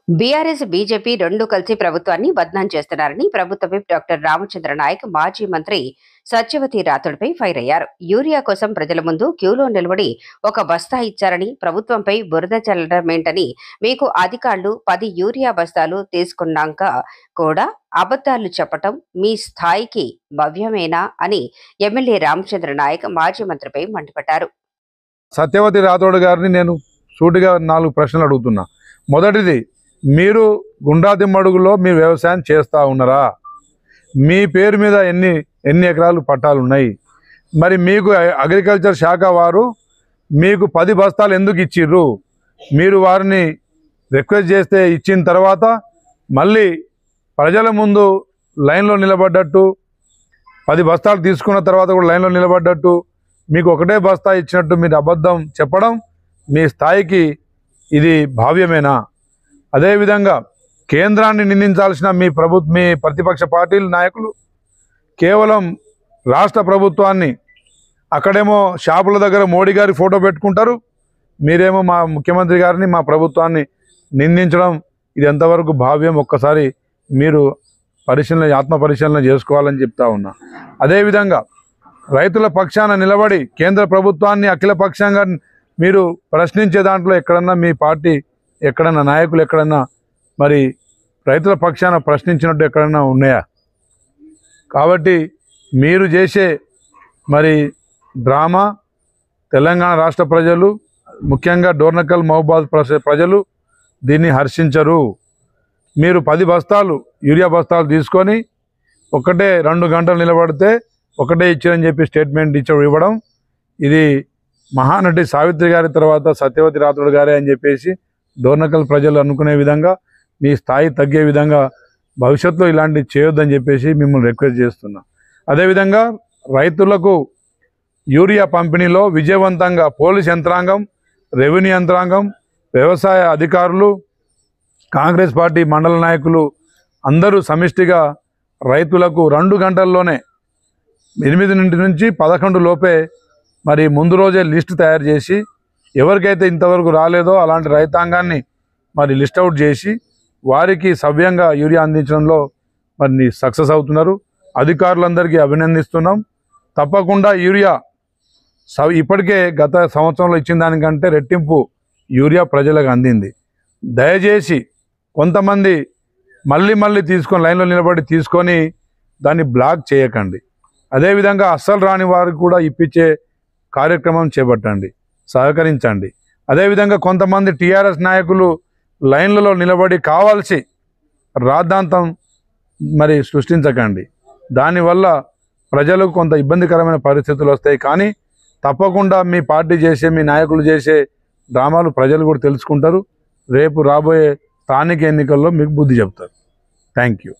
BRS, BJP రెండు కలిసి ప్రభుత్వాన్ని బద్నాం చేస్తున్నారని ప్రభుత్వ విప్ డాక్టర్ రామచంద్ర నాయక్ మాజీ మంత్రి సత్యవతి రాథోడ్పై ఫైర్ అయ్యారు. యూరియా కోసం ప్రజల ముందు క్యూలో నిలబడి ఒక బస్తా ఇచ్చారని, ప్రభుత్వంపై బురద చల్లడమేంటని, మీకు అధికారులు 10 యూరియా బస్తాలు తీసుకున్నాక కూడా అబద్దాలు చెప్పటం మీ స్థాయికి భవ్యమేనా అని ఎమ్మెల్యే రామచంద్ర నాయక్ మాజీ మంత్రిపై మండిపడ్డారు. సత్యవతి రాథోడ్ గారిని నేను సూటిగా 4 ప్రశ్నలు అడుగుతున్నా. మొదటిది, మీరు గుండ్రాదిమ్మడుగులో మీ వ్యవసాయం చేస్తూ ఉన్నారా? మీ పేరు మీద ఎన్ని ఎకరాలు పట్టాలు ఉన్నాయి? మరి మీకు అగ్రికల్చర్ శాఖ వారు మీకు 10 బస్తాలు ఎందుకు ఇచ్చిర్రు? మీరు వారిని రిక్వెస్ట్ చేస్తే ఇచ్చిన తర్వాత మళ్ళీ ప్రజల ముందు లైన్లో నిలబడ్డట్టు, 10 బస్తాలు తీసుకున్న తర్వాత కూడా లైన్లో నిలబడ్డట్టు, మీకు ఒకటే బస్తా ఇచ్చినట్టు మీరు అబద్ధం చెప్పడం మీ స్థాయికి ఇది భావ్యమేనా? అదేవిధంగా కేంద్రాన్ని నిందించాల్సిన మీ ప్రతిపక్ష పార్టీల నాయకులు కేవలం రాష్ట్ర ప్రభుత్వాన్ని, అక్కడేమో షాపుల దగ్గర మోడీ గారి ఫోటో పెట్టుకుంటారు, మీరేమో మా ముఖ్యమంత్రి గారిని, మా ప్రభుత్వాన్ని నిందించడం ఇది ఎంతవరకు భావ్యం? ఒక్కసారి మీరు ఆత్మ పరిశీలన చేసుకోవాలని చెప్తా ఉన్నా. అదేవిధంగా రైతుల పక్షాన నిలబడి కేంద్ర ప్రభుత్వాన్ని అఖిల పక్షంగా మీరు ప్రశ్నించే దాంట్లో ఎక్కడన్నా మీ పార్టీ ఎక్కడన్నా నాయకులు ఎక్కడన్నా మరి రైతుల పక్షాన ప్రశ్నించినట్టు ఎక్కడన్నా ఉన్నాయా? కాబట్టి మీరు చేసే మరి డ్రామా తెలంగాణ రాష్ట్ర ప్రజలు, ముఖ్యంగా డోర్నకల్ మహబూబాద్ ప్రజలు దీన్ని హర్షించరు. మీరు 10 బస్తాలు యూరియా బస్తాలు తీసుకొని 1-2 గంటలు నిలబడితే ఒకటే ఇచ్చారని చెప్పి స్టేట్మెంట్ ఇవ్వడం, ఇది మహానటి సావిత్రి గారి తర్వాత సత్యవతి రాథోడ్ గారే అని చెప్పేసి డోర్నకల్ ప్రజలు అనుకునే విధంగా, మీ స్థాయి తగ్గే విధంగా భవిష్యత్తులో ఇలాంటివి చేయొద్దని చెప్పేసి మిమ్మల్ని రిక్వెస్ట్ చేస్తున్నా. అదేవిధంగా రైతులకు యూరియా పంపిణీలో విజయవంతంగా పోలీస్ యంత్రాంగం, రెవెన్యూ యంత్రాంగం, వ్యవసాయ అధికారులు, కాంగ్రెస్ పార్టీ మండల నాయకులు అందరూ సమిష్టిగా రైతులకు 2 గంటల్లోనే 8 నుంచి 11 లోపే మరి ముందు రోజే లిస్టు తయారు చేసి ఎవరికైతే ఇంతవరకు రాలేదో అలాంటి రైతాంగాన్ని మరి లిస్ట్ అవుట్ చేసి వారికి సవ్యంగా యూరియా అందించడంలో మరి సక్సెస్ అవుతున్నారు. అధికారులందరికీ అభినందిస్తున్నాం. తప్పకుండా యూరియా ఇప్పటికే గత సంవత్సరంలో ఇచ్చిన దానికంటే రెట్టింపు యూరియా ప్రజలకు అందింది. దయచేసి కొంతమంది మళ్ళీ తీసుకొని లైన్లో నిలబడి తీసుకొని దాన్ని బ్లాక్ చేయకండి. అదేవిధంగా అస్సలు రాని వారికి కూడా ఇప్పించే కార్యక్రమం చేపట్టండి, సహకరించండి. అదేవిధంగా కొంతమంది టీఆర్ఎస్ నాయకులు లైన్లలో నిలబడి కావాల్సి రాద్ధాంతం మరి సృష్టించకండి. దానివల్ల ప్రజలకు కొంత ఇబ్బందికరమైన పరిస్థితులు వస్తాయి. కానీ తప్పకుండా మీ పార్టీ చేసే, మీ నాయకులు చేసే డ్రామాలు ప్రజలు కూడా తెలుసుకుంటారు. రేపు రాబోయే స్థానిక ఎన్నికల్లో మీకు బుద్ధి చెప్తారు. Thank you.